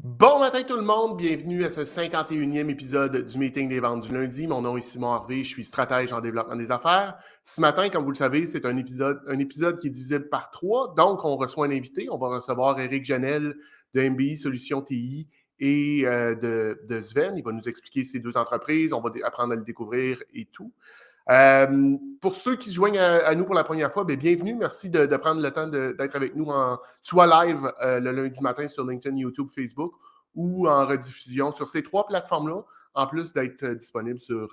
Bon matin tout le monde, bienvenue à ce 51e épisode du Meeting des ventes du lundi. Mon nom est Simon Harvey, je suis stratège en développement des affaires. Ce matin, comme vous le savez, c'est un épisode qui est divisible par 3. Donc, on reçoit un invité. On va recevoir Éric Janel de MBI Solutions TI et de Sven. Il va nous expliquer ces deux entreprises. On va apprendre à le découvrir et tout. Pour ceux qui se joignent à nous pour la première fois, bienvenue. Merci de prendre le temps d'être avec nous soit live le lundi matin sur LinkedIn, YouTube, Facebook ou en rediffusion sur ces 3 plateformes-là, en plus d'être disponible sur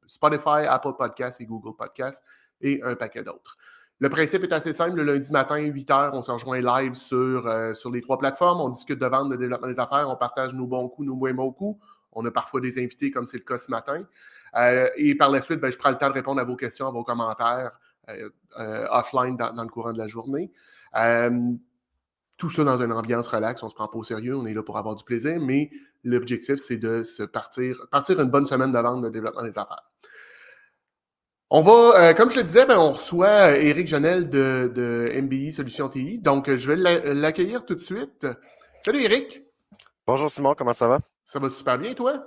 Spotify, Apple Podcasts et Google Podcasts et un paquet d'autres. Le principe est assez simple. Le lundi matin, 8h, on se rejoint live sur les 3 plateformes. On discute de vente, de développement des affaires. On partage nos bons coups, nos moins bons coups. On a parfois des invités, comme c'est le cas ce matin. Et par la suite, je prends le temps de répondre à vos questions, à vos commentaires offline dans le courant de la journée. Tout ça dans une ambiance relax, on ne se prend pas au sérieux, on est là pour avoir du plaisir, mais l'objectif, c'est de partir une bonne semaine de vente de développement des affaires. On va, comme je le disais, on reçoit Éric Janel de MBI Solutions TI, donc je vais l'accueillir tout de suite. Salut Éric! Bonjour Simon, comment ça va? Ça va super bien, toi?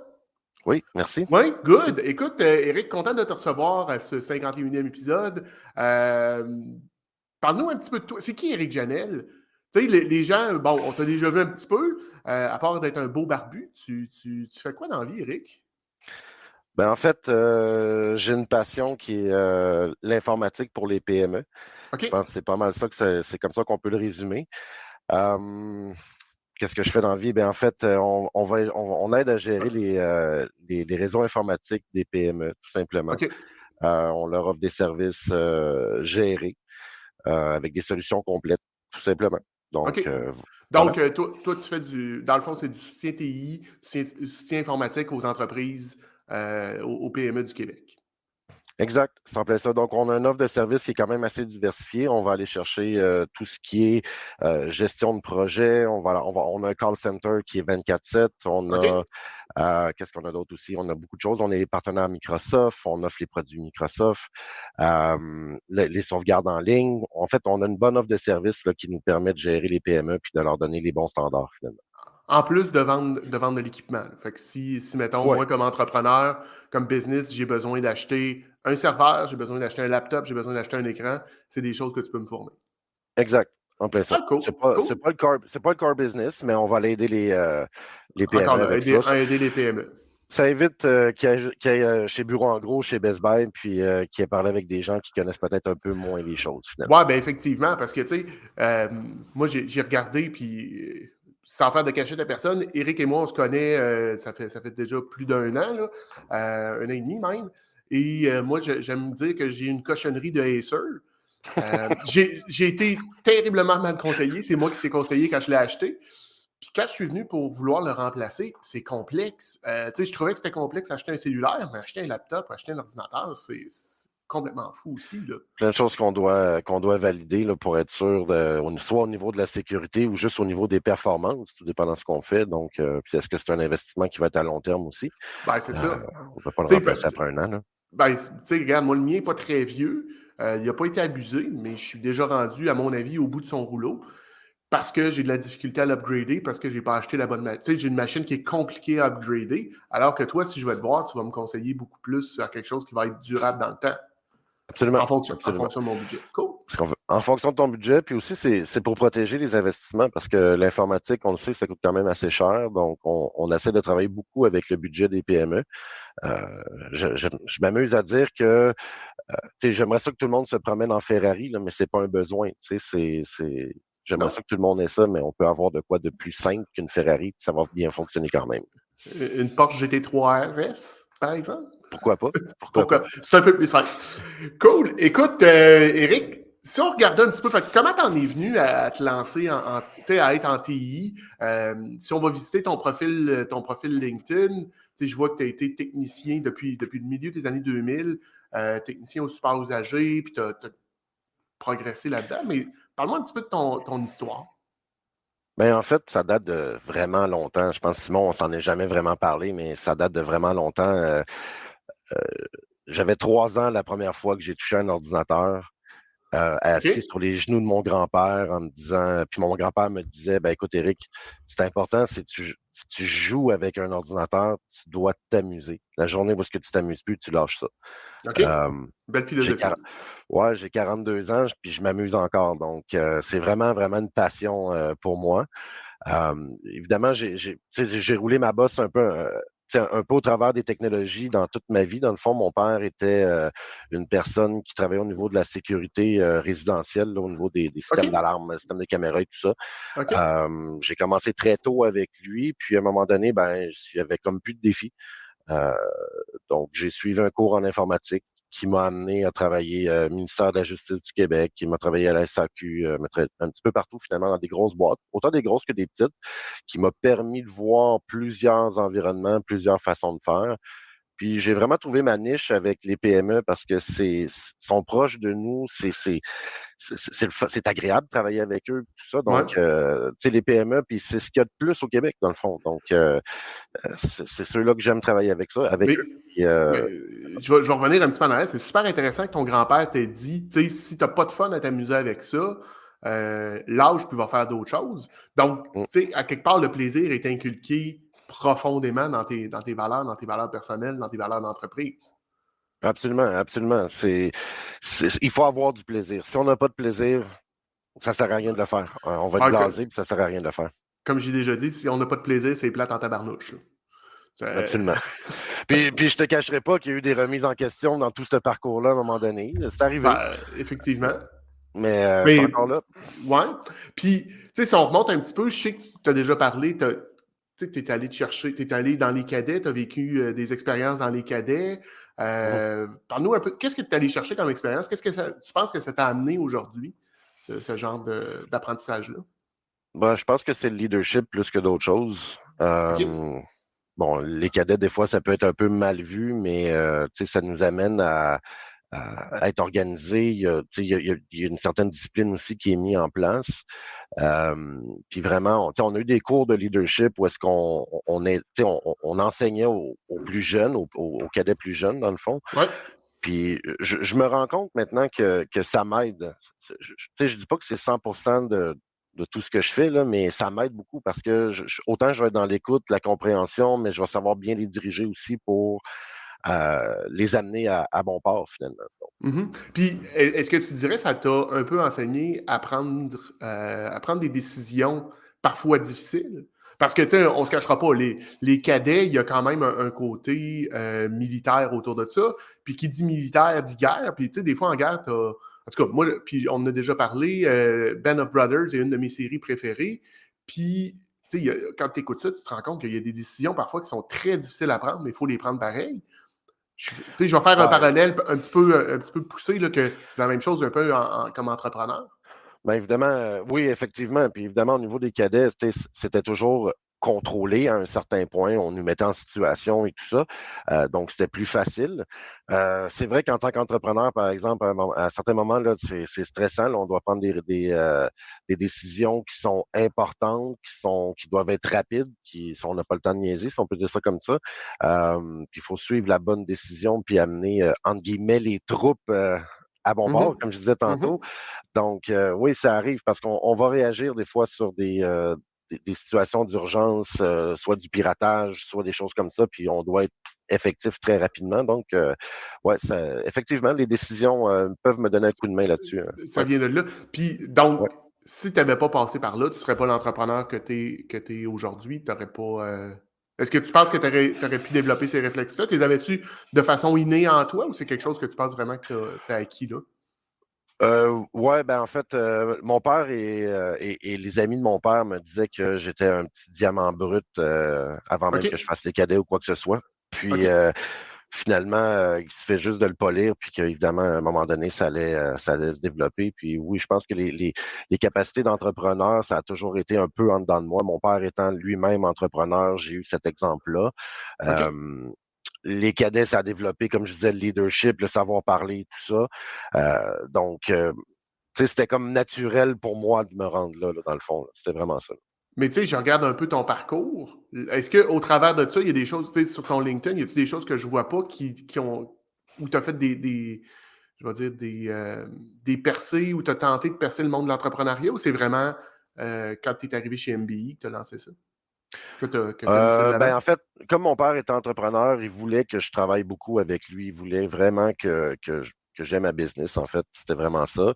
Oui, merci. Oui, good. Écoute, Éric, content de te recevoir à ce 51e épisode. Parle-nous un petit peu de toi. C'est qui Éric Janel? Tu sais, les gens, on t'a déjà vu un petit peu, à part d'être un beau barbu. Tu fais quoi dans la vie, Éric? En fait, j'ai une passion qui est l'informatique pour les PME. OK. Je pense que c'est pas mal ça que c'est comme ça qu'on peut le résumer. Qu'est-ce que je fais dans la vie? En fait, on aide à gérer les réseaux informatiques des PME, tout simplement. OK. On leur offre des services gérés avec des solutions complètes, tout simplement. Donc, OK. voilà. Donc, toi, tu fais dans le fond, c'est du soutien TI, soutien informatique aux entreprises, aux PME du Québec. Exact, c'est en plein ça. Donc, on a une offre de service qui est quand même assez diversifiée. On va aller chercher tout ce qui est gestion de projet. On a un call center qui est 24/7. On OK. a, qu'est-ce qu'on a d'autre aussi? On a beaucoup de choses. On est partenaire Microsoft. On offre les produits Microsoft, les sauvegardes en ligne. En fait, on a une bonne offre de service là, qui nous permet de gérer les PME puis de leur donner les bons standards, finalement. En plus de vendre de l'équipement. Fait que si mettons, Oui, moi, comme entrepreneur, comme business, j'ai besoin d'acheter un serveur, j'ai besoin d'acheter un laptop, j'ai besoin d'acheter un écran, c'est des choses que tu peux me fournir. exact. En plein ça. Ah, cool, cool. C'est pas le core business, mais on va aller aider les Encore PME là, avec ça. aider les PME. Ça évite qu'il aille chez Bureau en gros, chez Best Buy, puis qu'il ait parlé avec des gens qui connaissent peut-être un peu moins les choses, finalement. Ouais, effectivement, parce que, tu sais, moi, j'ai regardé, puis sans faire de cachette à personne, Éric et moi, on se connaît, ça fait déjà plus d'1 an, là, 1 an et demi même. Et moi, j'aime dire que j'ai une cochonnerie de Acer. J'ai été terriblement mal conseillé. C'est moi qui s'est conseillé quand je l'ai acheté. Puis quand je suis venu pour vouloir le remplacer, c'est complexe. Tu sais, je trouvais que c'était complexe acheter un cellulaire, mais acheter un laptop, acheter un ordinateur, c'est complètement fou aussi, là. Plein de choses qu'on doit valider là, pour être sûr, soit au niveau de la sécurité ou juste au niveau des performances, tout dépend de ce qu'on fait. Donc, puis est-ce que c'est un investissement qui va être à long terme aussi? C'est ça. On ne peut pas le Tu remplacer après 1 an. Là. tu sais, regarde, moi, le mien n'est pas très vieux. Il n'a pas été abusé, mais je suis déjà rendu, à mon avis, au bout de son rouleau parce que j'ai de la difficulté à l'upgrader, parce que je n'ai pas acheté la bonne machine. Tu sais, j'ai une machine qui est compliquée à upgrader, alors que toi, si je vais te voir, tu vas me conseiller beaucoup plus sur quelque chose qui va être durable dans le temps, Absolument. en fonction Absolument. de mon budget. Cool. En fonction de ton budget, puis aussi, c'est pour protéger les investissements parce que l'informatique, on le sait, ça coûte quand même assez cher. Donc, on essaie de travailler beaucoup avec le budget des PME. Je m'amuse à dire que j'aimerais ça que tout le monde se promène en Ferrari, là, mais c'est pas un besoin. J'aimerais Non? ça que tout le monde ait ça, mais on peut avoir de quoi de plus simple qu'une Ferrari, ça va bien fonctionner quand même. Une Porsche GT3 RS, par exemple? Pourquoi pas? Pourquoi pas? Pourquoi? C'est un peu plus simple. Cool. Écoute, Éric, si on regardait un petit peu, comment t'en es venu à te lancer à être en TI? Si on va visiter ton profil LinkedIn, je vois que tu as été technicien depuis le milieu des années 2000, technicien au support usagers, puis tu as progressé là-dedans. Mais parle-moi un petit peu de ton histoire. En fait, ça date de vraiment longtemps. Je pense, Simon, on s'en est jamais vraiment parlé, mais ça date de vraiment longtemps. J'avais 3 ans la première fois que j'ai touché un ordinateur. assis OK. sur les genoux de mon grand-père en me disant, puis mon grand-père me disait, ben écoute, Éric, c'est important, si tu joues avec un ordinateur, tu dois t'amuser. La journée où est-ce que tu t'amuses plus, tu lâches ça. OK. Euh, Belle j'ai, philosophie. quar- ouais, j'ai 42 ans, puis je m'amuse encore. Donc, c'est vraiment, vraiment une passion pour moi. Évidemment, tu sais, j'ai roulé ma bosse tu sais, un peu au travers des technologies dans toute ma vie. Dans le fond, mon père était une personne qui travaillait au niveau de la sécurité résidentielle, là, au niveau des systèmes OK. d'alarme, systèmes de caméras et tout ça. OK. J'ai commencé très tôt avec lui, puis à un moment donné, ben, il y avait comme plus de défis. Euh, donc, j'ai suivi un cours en informatique qui m'a amené à travailler au ministère de la Justice du Québec, qui m'a travaillé à la SAQ, un petit peu partout finalement dans des grosses boîtes, autant des grosses que des petites, qui m'a permis de voir plusieurs environnements, plusieurs façons de faire. Puis j'ai vraiment trouvé ma niche avec les PME parce que sont proches de nous, c'est agréable de travailler avec eux, tout ça. Ouais. Donc, tu sais, les PME, puis c'est ce qu'il y a de plus au Québec, dans le fond. Donc, c'est ceux-là que j'aime travailler avec Mais, eux. Puis, je vais revenir un petit peu en arrière. C'est super intéressant que ton grand-père t'ait dit, tu sais, si t'as pas de fun à t'amuser avec ça, lâche puis va faire d'autres choses. Donc, mm, tu sais, à quelque part, le plaisir est inculqué profondément dans tes valeurs, dans tes valeurs personnelles, dans tes valeurs d'entreprise. absolument, absolument. Il faut avoir du plaisir. Si on n'a pas de plaisir, ça sert à rien de le faire. On va être Ah, blasé, puis ça sert à rien de le faire. comme j'ai déjà dit, si on n'a pas de plaisir, c'est plate en tabarnouche, là. Absolument. Puis je te cacherai pas qu'il y a eu des remises en question dans tout ce parcours-là à un moment donné. C'est arrivé, Effectivement. mais je suis Mais, encore là. ouais. Puis, tu sais, si on remonte un petit peu, je sais que tu as déjà parlé, tu es allé te chercher, tu es allé dans les cadets, tu as vécu des expériences dans les cadets. Mhm. Parle-nous un peu, qu'est-ce que tu es allé chercher comme expérience? Qu'est-ce que tu penses que ça t'a amené aujourd'hui, ce genre d'apprentissage-là? Ben, je pense que c'est le leadership plus que d'autres choses. OK. Bon, les cadets, des fois, ça peut être un peu mal vu, mais tu sais, ça nous amène à être organisé. Tu sais, il y a une certaine discipline aussi qui est mise en place. Puis vraiment, tu sais, on a eu des cours de leadership où est-ce tu sais, on enseignait aux plus jeunes, aux cadets plus jeunes, dans le fond. Ouais. Puis je me rends compte maintenant que ça m'aide. Tu sais, je dis pas que c'est 100% de tout ce que je fais, là, mais ça m'aide beaucoup parce que autant je vais être dans l'écoute, la compréhension, mais je vais savoir bien les diriger aussi pour les amener à bon port, finalement. Mhm. Puis, est-ce que tu dirais que ça t'a un peu enseigné à prendre des décisions parfois difficiles? Parce que, tu sais, on se cachera pas, les cadets, il y a quand même un côté militaire autour de ça. Puis, qui dit militaire dit guerre. Puis, tu sais, des fois, en guerre, en tout cas, moi, puis on en a déjà parlé, Band of Brothers est une de mes séries préférées. Puis, tu sais, quand tu écoutes ça, tu te rends compte qu'il y a des décisions parfois qui sont très difficiles à prendre, mais il faut les prendre pareil. Je vais faire un Ouais, parallèle un petit peu poussé, là, que c'est la même chose un peu comme entrepreneur. bien évidemment, oui, effectivement. Puis évidemment, au niveau des cadets, c'était toujours contrôlé à un certain point. On nous mettait en situation et tout ça. Donc, c'était plus facile. C'est vrai qu'en tant qu'entrepreneur, par exemple, à un certain moment, là, c'est stressant. Là, on doit prendre des décisions qui sont importantes, qui doivent être rapides, si on n'a pas le temps de niaiser, si on peut dire ça comme ça. Puis il faut suivre la bonne décision, puis amener, entre guillemets, les troupes à bon port, Mhm. comme je disais tantôt. Mhm. Donc, oui, ça arrive parce qu'on va réagir des fois sur des situations d'urgence, soit du piratage, soit des choses comme ça, puis on doit être effectif très rapidement. Donc, ouais, effectivement, les décisions peuvent me donner un coup de main là-dessus, hein. Ça Ouais, vient de là. Puis, ouais. donc, si tu n'avais pas passé par là, tu ne serais pas l'entrepreneur que tu es aujourd'hui. T'aurais pas. Est-ce que tu penses que tu aurais pu développer ces réflexes-là? Tu les avais-tu de façon innée en toi ou c'est quelque chose que tu penses vraiment que tu as acquis là? Ouais, ben en fait, mon père et les amis de mon père me disaient que j'étais un petit diamant brut avant même que je OK. fasse les cadets ou quoi que ce soit. Puis OK. finalement, il se fait juste de le polir, puis qu'évidemment, à un moment donné, ça allait se développer. Puis oui, je pense que les capacités d'entrepreneur, ça a toujours été un peu en dedans de moi. Mon père étant lui-même entrepreneur, j'ai eu cet exemple-là. OK. Euh, les cadets, ça a développé, comme je disais, le leadership, le savoir parler, tout ça. Donc, tu sais, c'était comme naturel pour moi de me rendre là, dans le fond, là. C'était vraiment ça. Mais tu sais, je regarde un peu ton parcours. Est-ce qu'au travers de ça, il y a des choses, tu sais, sur ton LinkedIn, y a-t-il des choses que je vois pas qui ont où tu as fait je vais dire, des percées où tu as tenté de percer le monde de l'entrepreneuriat ou c'est vraiment quand tu es arrivé chez MBI que tu as lancé ça? Que tu as mis ça de l'avant? En fait, comme mon père est entrepreneur, il voulait que je travaille beaucoup avec lui. Il voulait vraiment que j'aime ma business, en fait. C'était vraiment ça.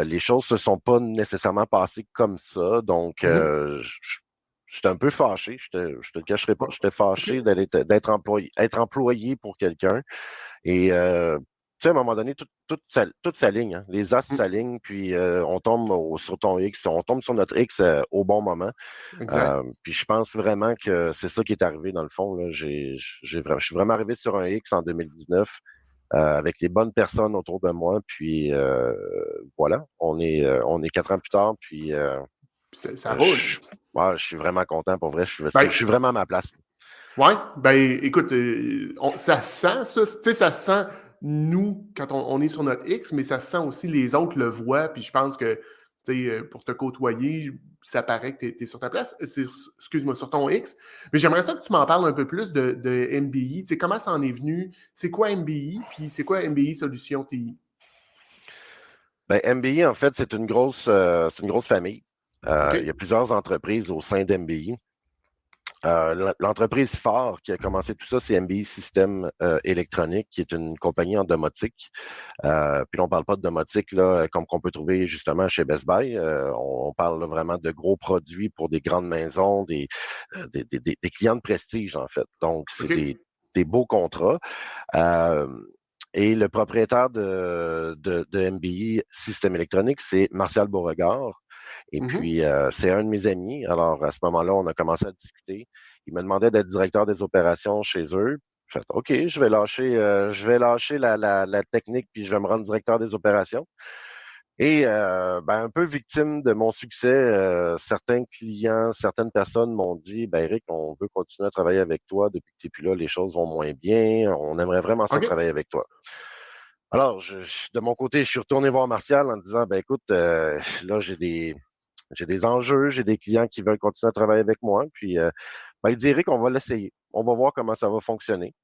Les choses se sont pas nécessairement passées comme ça. Donc, Mhm. j'étais un peu fâché. Je te le cacherai pas. Bon. J'étais OK. fâché être employé pour quelqu'un. Et tu sais, à un moment donné, toute s'aligne, hein. Les astres Mhm. s'alignent, puis on tombe sur ton X, on tombe sur notre X au bon moment. Exact. Puis je pense vraiment que c'est ça qui est arrivé dans le fond. Là. Je suis vraiment arrivé sur un X en 2019 avec les bonnes personnes autour de moi. Puis voilà, on est 4 ans plus tard. Puis Puis ça roule. je, ouais, je suis vraiment content pour vrai. Je Ben, suis vraiment à ma place. ouais, ben écoute, ça se sent, ça, tu sais, ça se sent, nous, quand on est sur notre X, mais ça se sent aussi, les autres le voient, puis je pense que, tu sais, pour te côtoyer, ça paraît que tu es sur ta place, excuse-moi, sur ton X. Mais j'aimerais ça que tu m'en parles un peu plus de MBI, tu sais, comment ça en est venu, c'est quoi MBI, puis c'est quoi MBI Solutions TI? Ben, MBI, en fait, c'est une grosse famille. OK? Il y a plusieurs entreprises au sein d'MBI. L'entreprise phare qui a commencé tout ça, c'est MBI Système électronique, qui est une compagnie en domotique. Puis là, on parle pas de domotique là, comme qu'on peut trouver justement chez Best Buy. On parle là, vraiment de gros produits pour des grandes maisons, des clients de prestige, en fait. Donc, c'est OK? des beaux contrats. Euh, et le propriétaire de MBI Système électronique, c'est Martial Beauregard. Et Mhm. puis, c'est un de mes amis. Alors, à ce moment-là, on a commencé à discuter. Il me demandait d'être directeur des opérations chez eux. J'ai fait, OK, je vais lâcher la technique, puis je vais me rendre directeur des opérations. Et ben, un peu victime de mon succès, certains clients, certaines personnes m'ont dit, ben Eric, on veut continuer à travailler avec toi. Depuis que tu n'es plus là, les choses vont moins bien. On aimerait vraiment ça OK? travailler avec toi. Alors, de mon côté, je suis retourné voir Martial en disant, ben écoute, là, j'ai des enjeux, j'ai des clients qui veulent continuer à travailler avec moi. Puis, ben, il dirait qu'on va l'essayer. On va voir comment ça va fonctionner.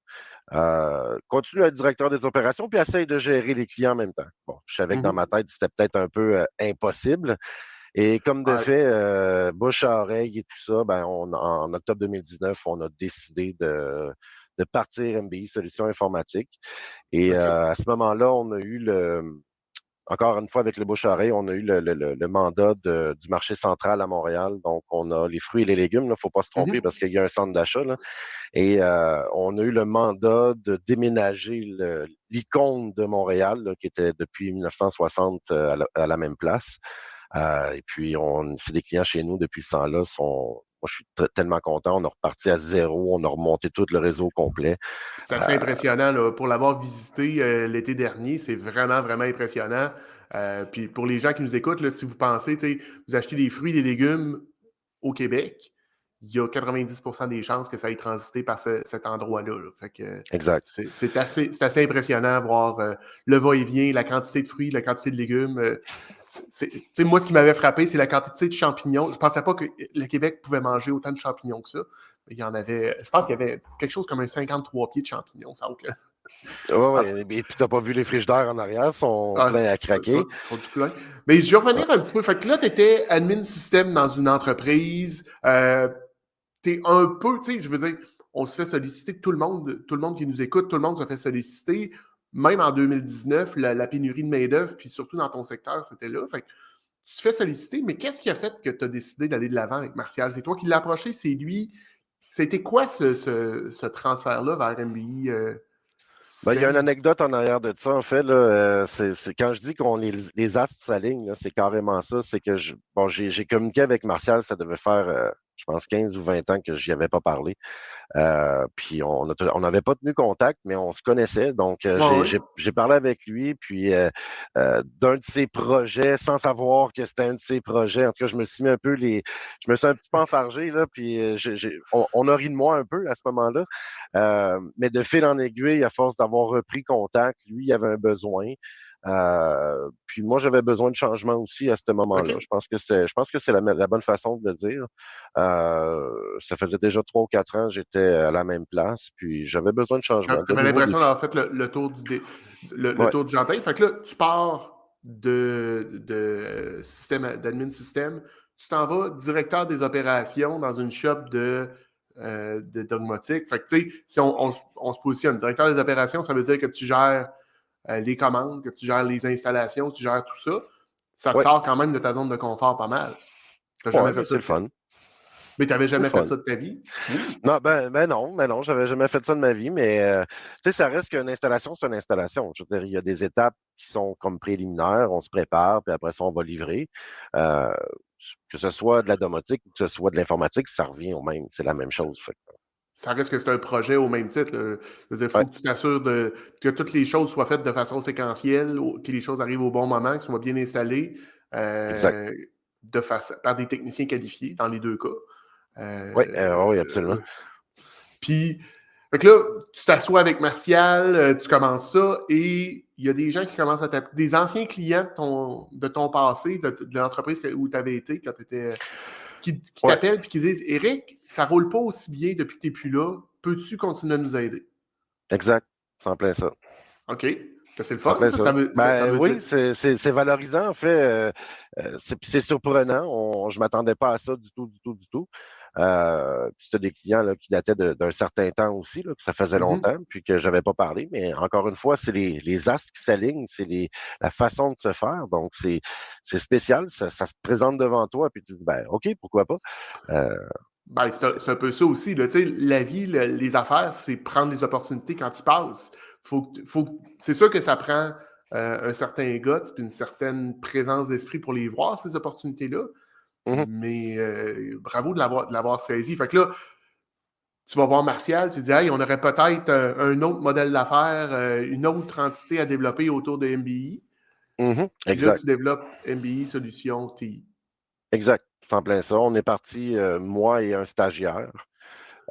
Continue à être directeur des opérations, puis essaye de gérer les clients en même temps. Bon, je savais que dans ma Mhm. tête, c'était peut-être un peu impossible. Et comme de Ouais, fait, bouche à oreille et tout ça, ben, en octobre 2019, on a décidé de partir MBI Solutions Informatiques. Et OK. à ce moment-là, on a eu encore une fois, avec le bouche-à-oreille, on a eu le mandat du marché central à Montréal. Donc, on a les fruits et les légumes. Il ne faut pas se tromper Mhm. parce qu'il y a un centre d'achat. Là. Et on a eu le mandat de déménager l'icône de Montréal, là, qui était depuis 1960 à la même place. Et puis, c'est des clients chez nous depuis ce temps-là. Moi, je suis tellement content. On a reparti à zéro. On a remonté tout le réseau complet. C'est assez Euh, impressionnant là, pour l'avoir visité l'été dernier. C'est vraiment, vraiment impressionnant. Puis pour les gens qui nous écoutent, là, si vous pensez, tu sais, vous achetez des fruits et des légumes au Québec, il y a 90% des chances que ça ait transité par cet endroit-là. Là. Fait que exact. c'est assez impressionnant de voir le va-et-vient, la quantité de fruits, la quantité de légumes. Tu sais, moi, ce qui m'avait frappé, c'est la quantité de champignons. Je ne pensais pas que le Québec pouvait manger autant de champignons que ça. Il y en avait, je pense qu'il y avait quelque chose comme un 53 pieds de champignons. Ça n'a aucun. Ouais, En tout ouais. Et puis, t'as pas vu les frigidaires en arrière, sont cas, pleins à craquer. ils sont tout pleins. Mais je vais Ouais. revenir un petit peu. Fait que là, tu étais admin système dans une entreprise. Tu es un peu, tu sais, je veux dire, on se fait solliciter tout le monde qui nous écoute, tout le monde se fait solliciter. Même en 2019, la pénurie de main-d'œuvre, puis surtout dans ton secteur, c'était là. Fait que tu te fais solliciter, mais qu'est-ce qui a fait que tu as décidé d'aller de l'avant avec Martial? C'est toi qui l'as approché, c'est lui. C'était quoi ce transfert-là vers MBI Ben, il y a une système? anecdote en arrière de ça, en fait, là, c'est quand je dis qu'on les astres s'alignent, là, c'est carrément ça. C'est que bon, j'ai communiqué avec Martial, ça devait faire, je pense, 15 ou 20 ans que j'y avais pas parlé. Puis on n'avait pas tenu contact, mais on se connaissait. Donc, Ouais, ouais. j'ai parlé avec lui, puis d'un de ses projets, sans savoir que c'était un de ses projets. En tout cas, je me suis un petit peu enfargé, là, puis on a ri de moi un peu à ce moment-là. Mais de fil en aiguille, à force d'avoir repris contact, lui, il avait un besoin. Puis moi, j'avais besoin de changement aussi à ce moment-là. OK. Je pense que c'est la bonne façon de le dire. Ça faisait déjà 3 ou 4 ans que j'étais à la même place, puis j'avais besoin de changement, de J'avais nouveaux l'impression défis. d'avoir fait le tour le Ouais, tour du jardin. Fait que là, tu pars de système, d'admin système, tu t'en vas directeur des opérations dans une shop de domotique. Fait que, tu sais, si on se positionne, directeur des opérations, ça veut dire que tu gères les commandes, que tu gères les installations, que tu gères tout ça. Ça te ouais, sort quand même de ta zone de confort pas mal. Tu n'as jamais ouais, mais fait ça c'est de le ta... fun. Mais tu n'avais C'est le jamais fait fun. ça de ta vie? Oui. Non, ben non, j'avais jamais fait ça de ma vie, mais tu sais, ça reste qu'une installation, c'est une installation. Je veux dire, il y a des étapes qui sont comme préliminaires, on se prépare, puis après ça, on va livrer. Euh, que ce soit de la domotique ou que ce soit de l'informatique, ça revient au même, c'est la même chose. Fait que, Ça reste que c'est un projet au même titre, là. Je veux dire, il ouais, faut que tu t'assures que toutes les choses soient faites de façon séquentielle, que les choses arrivent au bon moment, qu'elles soient bien installées, exact. euh, par des techniciens qualifiés dans les deux cas. Oui, Euh, oui, absolument. Puis, fait que là, tu t'assois avec Martial, tu commences ça, et il y a des gens qui commencent à t'appeler, des anciens clients de ton passé, de l'entreprise où tu avais été quand tu étais qui Ouais, t'appellent et qui disent Éric, ça roule pas aussi bien depuis que tu n'es plus là. Peux-tu continuer à nous aider? exact. C'est en plein ça. OK. Ça, c'est le C'est en fun, plein ça. Ça ça. veut, ça Ben veut dire. oui, c'est valorisant, en fait. C'est surprenant. Je m'attendais pas à ça du tout, du tout, du tout. Puis c'était des clients là, qui dataient d'un certain temps aussi, là, que ça faisait Mhm. longtemps, puis que j'avais pas parlé. Mais encore une fois, c'est les astres qui s'alignent, c'est la façon de se faire. Donc, c'est spécial. Ça se présente devant toi, puis tu dis, ben, OK, pourquoi pas. Euh, Ben, c'est un peu ça aussi. Là. Tu sais, la vie, les affaires, c'est prendre les opportunités quand ils passent. C'est sûr que ça prend un certain guts puis une certaine présence d'esprit pour les voir, ces opportunités-là. mhm, Mais bravo de l'avoir saisi. Fait que là, tu vas voir Martial, tu dis, hey, on aurait peut-être un autre modèle d'affaires, une autre entité à développer autour de MBI. mhm, Puis là, exact. tu développes MBI Solutions TI. Exact. C'est en plein ça. On est parti, moi et un stagiaire.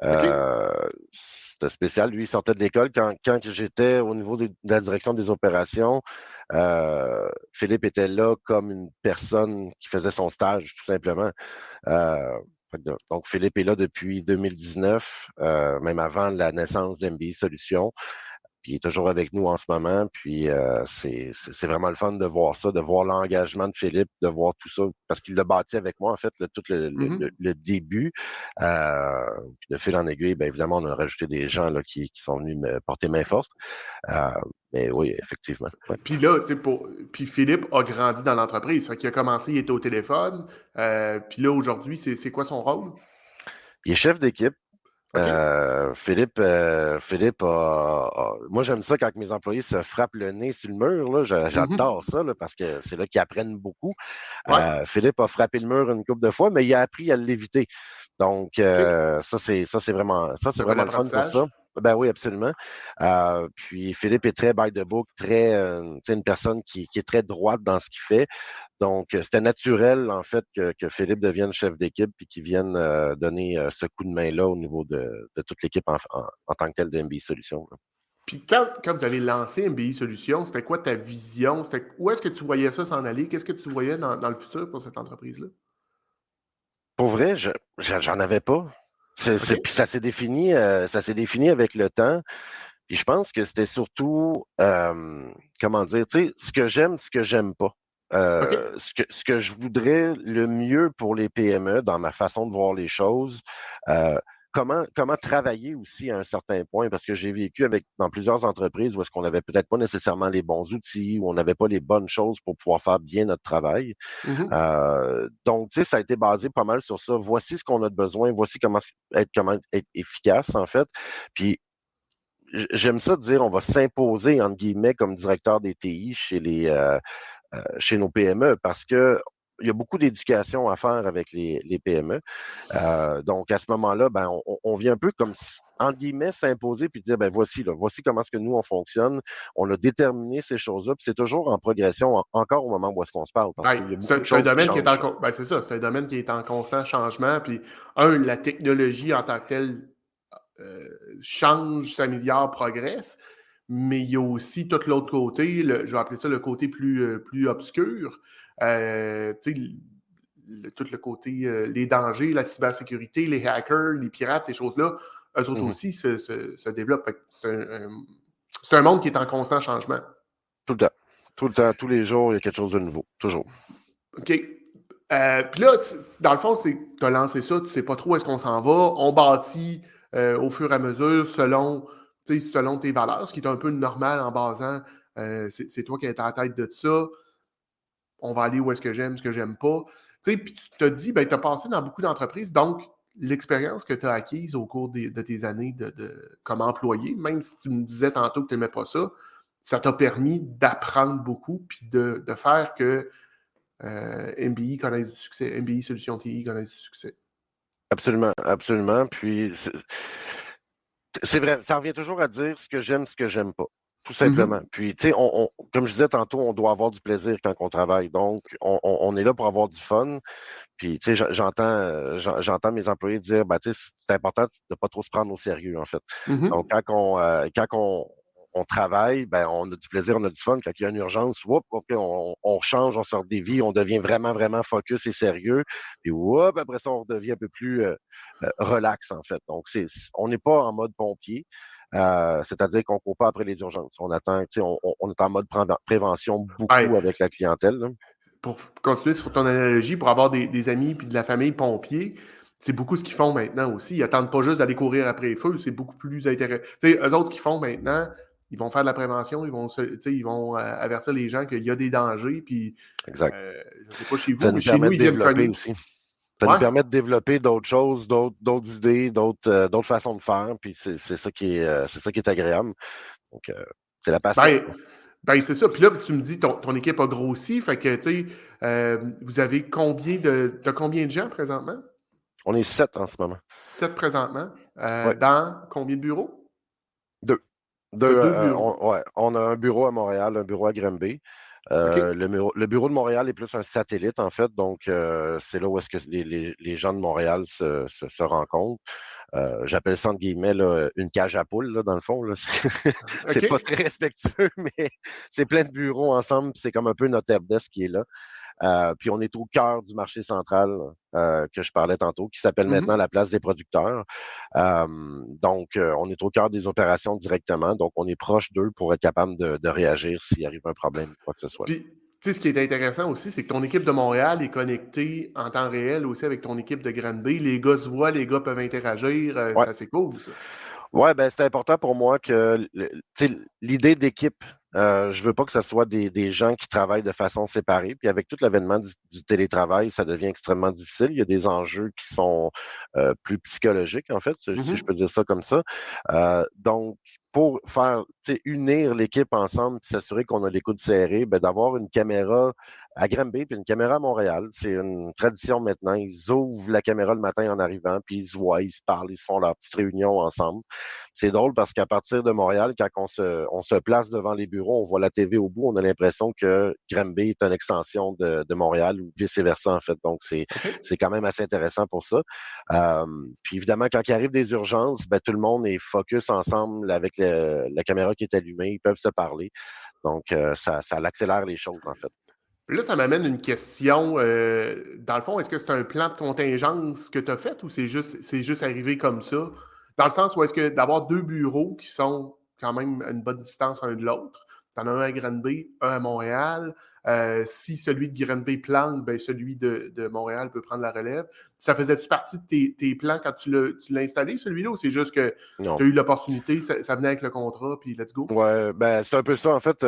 OK? Euh, C'était spécial. Lui, il sortait de l'école. Quand j'étais au niveau de la direction des opérations, Philippe était là comme une personne qui faisait son stage, tout simplement. Euh, donc, Philippe est là depuis 2019, même avant la naissance d'MBI Solutions. Puis il est toujours avec nous en ce moment. Puis c'est vraiment le fun de voir ça, de voir l'engagement de Philippe, de voir tout ça, parce qu'il l'a bâti avec moi, en fait, tout Mhm. le début. Puis de fil en aiguille, bien évidemment, on a rajouté des gens là, qui sont venus me porter main forte. Euh, mais oui, effectivement. Ouais. Puis là, tu sais, puis Philippe a grandi dans l'entreprise. Fait qu'il a commencé, il était au téléphone. Puis là, aujourd'hui, c'est quoi son rôle? Il est chef d'équipe. OK? Philippe moi, j'aime ça quand mes employés se frappent le nez sur le mur. Là. Mhm. J'adore ça là, parce que c'est là qu'ils apprennent beaucoup. Ouais. Philippe a frappé le mur une couple de fois, mais il a appris à l'éviter. Donc, OK. ça, c'est C'est un bel vraiment le fun pour ça. apprentissage. Ben oui, absolument. Puis Philippe est très by the book, très, tu sais, une personne qui est très droite dans ce qu'il fait. Donc, c'était naturel, en fait, que Philippe devienne chef d'équipe et qu'il vienne donner ce coup de main-là au niveau de toute l'équipe en tant que telle de MBI Solutions. Là. Puis quand vous avez lancé MBI Solutions, c'était quoi ta vision? Où est-ce que tu voyais ça s'en aller? Qu'est-ce que tu voyais dans le futur pour cette entreprise-là? Pour vrai, j'en avais pas. OK? Puis ça s'est défini avec le temps. Puis je pense que c'était surtout, comment dire, tu sais, ce que j'aime pas. OK? Ce que je voudrais le mieux pour les PME dans ma façon de voir les choses, euh, comment travailler aussi à un certain point, parce que j'ai vécu dans plusieurs entreprises où est-ce qu'on n'avait peut-être pas nécessairement les bons outils, où on n'avait pas les bonnes choses pour pouvoir faire bien notre travail. Mhm. Donc, tu sais, ça a été basé pas mal sur ça. Voici ce qu'on a de besoin, voici comment être efficace, en fait. Puis, j'aime ça dire on va s'imposer, entre guillemets, comme directeur des TI chez nos PME parce que il y a beaucoup d'éducation à faire avec les PME. Donc, à ce moment-là, ben, on vient un peu comme, entre guillemets, s'imposer puis dire, ben voici, là, voici comment est-ce que nous, on fonctionne. On a déterminé ces choses-là, puis c'est toujours en progression, encore au moment où est-ce qu'on se parle, parce Ben, qu'il y a c'est beaucoup un, de c'est un choses qui domaine qui est changent. ben, c'est ça, c'est un domaine qui est en constant changement. Puis, la technologie en tant que telle euh, change, s'améliore, progresse. Mais il y a aussi tout l'autre côté, je vais appeler ça le côté plus obscur. Tu sais, tout le côté, les dangers, la cybersécurité, les hackers, les pirates, ces choses-là, eux autres Mhm. aussi se développent. Fait que c'est un monde qui est en constant changement. Tout le temps. Tout le temps, tous les jours, il y a quelque chose de nouveau. Toujours. OK. Puis là, dans le fond, tu as lancé ça, tu sais pas trop où est-ce qu'on s'en va. On bâtit au fur et à mesure selon tes valeurs, ce qui est un peu normal en basant. C'est toi qui es à la tête de ça. On va aller où est-ce que j'aime, ce que j'aime pas. Puis tu t'as dit, ben, tu as passé dans beaucoup d'entreprises, donc l'expérience que tu as acquise au cours de tes années comme employé, même si tu me disais tantôt que tu n'aimais pas ça t'a permis d'apprendre beaucoup puis de faire que MBI connaisse du succès, MBI Solutions TI connaisse du succès. Absolument, absolument. Puis, c'est vrai, ça revient toujours à dire ce que j'aime pas. Tout simplement. Mhm. Puis, tu sais, comme je disais tantôt, on doit avoir du plaisir quand on travaille. Donc, on est là pour avoir du fun. Puis, tu sais, j'entends mes employés dire, ben, tu sais, c'est important de ne pas trop se prendre au sérieux, en fait. Donc, Mhm. quand on travaille, ben, on a du plaisir, on a du fun. Quand il y a une urgence, whoop, OK, on change, on sort des vies, on devient vraiment, vraiment focus et sérieux. Puis, whoop, après ça, on redevient un peu plus relax, en fait. Donc, on n'est pas en mode pompier. C'est-à-dire qu'on ne court pas après les urgences. On attend, tu sais, on est en mode prévention Ouais, beaucoup avec la clientèle, là. pour continuer sur ton analogie, pour avoir des amis puis de la famille pompiers, c'est beaucoup ce qu'ils font maintenant aussi. Ils n'attendent pas juste d'aller courir après les feux, c'est beaucoup plus intéressant. Eux autres, ce qu'ils font maintenant, ils vont faire de la prévention, ils vont avertir les gens qu'il y a des dangers, puis Exact. je ne sais pas chez vous, Ça mais nous chez permet nous, de ils viennent développer cogner. aussi. Ça nous Ouais. permet de développer d'autres choses, d'autres idées, d'autres façons de faire. Puis c'est ça qui est agréable. Donc, c'est la passion, Ben, quoi. ben, c'est ça. Puis là, tu me dis, ton équipe a grossi. Fait que, tu sais, vous avez t'as combien de gens présentement? On est 7 en ce moment. 7 présentement. Ouais, Dans combien de bureaux? deux. T'as deux bureaux. Ouais, on a un bureau à Montréal, un bureau à Granby. OK? Le bureau de Montréal est plus un satellite, en fait. Donc, c'est là où est-ce que les gens de Montréal se rencontrent. J'appelle ça, entre guillemets, là, une cage à poules, là, dans le fond. Là. C'est pas OK? très respectueux, mais c'est plein de bureaux ensemble. C'est comme un peu notre helpdesk qui est là. Puis on est au cœur du marché central que je parlais tantôt, qui s'appelle maintenant Mhm. la place des producteurs. Donc, on est au cœur des opérations directement. Donc, on est proche d'eux pour être capable de réagir s'il arrive un problème ou quoi que ce soit. Puis, tu sais, ce qui est intéressant aussi, c'est que ton équipe de Montréal est connectée en temps réel aussi avec ton équipe de Granby. Les gars se voient, les gars peuvent interagir. Ouais. C'est assez cool, ça. Ouais, ben c'est important pour moi que tu sais, l'idée d'équipe, je veux pas que ce soit des gens qui travaillent de façon séparée. Puis avec tout l'avènement du télétravail, ça devient extrêmement difficile. Il y a des enjeux qui sont plus psychologiques, en fait, si je Mhm. peux dire ça comme ça. Donc, pour faire, tu sais, unir l'équipe ensemble, puis s'assurer qu'on a les coudes serrés, ben, d'avoir une caméra à Granby puis une caméra à Montréal, c'est une tradition maintenant. Ils ouvrent la caméra le matin en arrivant, puis ils se voient, ils se parlent, ils se font leur petite réunion ensemble. C'est drôle parce qu'à partir de Montréal, quand on se place devant les bureaux, on voit la TV au bout, on a l'impression que Granby est une extension de Montréal ou vice-versa, en fait. Donc, OK? c'est quand même assez intéressant pour ça. Euh, Puis évidemment, quand il arrive des urgences, ben, tout le monde est focus ensemble avec la caméra qui est allumée, ils peuvent se parler. Donc, ça accélère les choses, en fait. Là, ça m'amène une question. Dans le fond, est-ce que c'est un plan de contingence que tu as fait ou c'est juste arrivé comme ça? Dans le sens où est-ce que d'avoir deux bureaux qui sont quand même à une bonne distance l'un de l'autre, tu en as un à Granby, un à Montréal. Si celui de Granby plante, ben celui de Montréal peut prendre la relève. Ça faisait-tu partie de tes plans quand tu l'as installé, celui-là, ou c'est juste que tu Non. as eu l'opportunité, ça venait avec le contrat, puis let's go? Ouais, ben c'est un peu ça. En fait,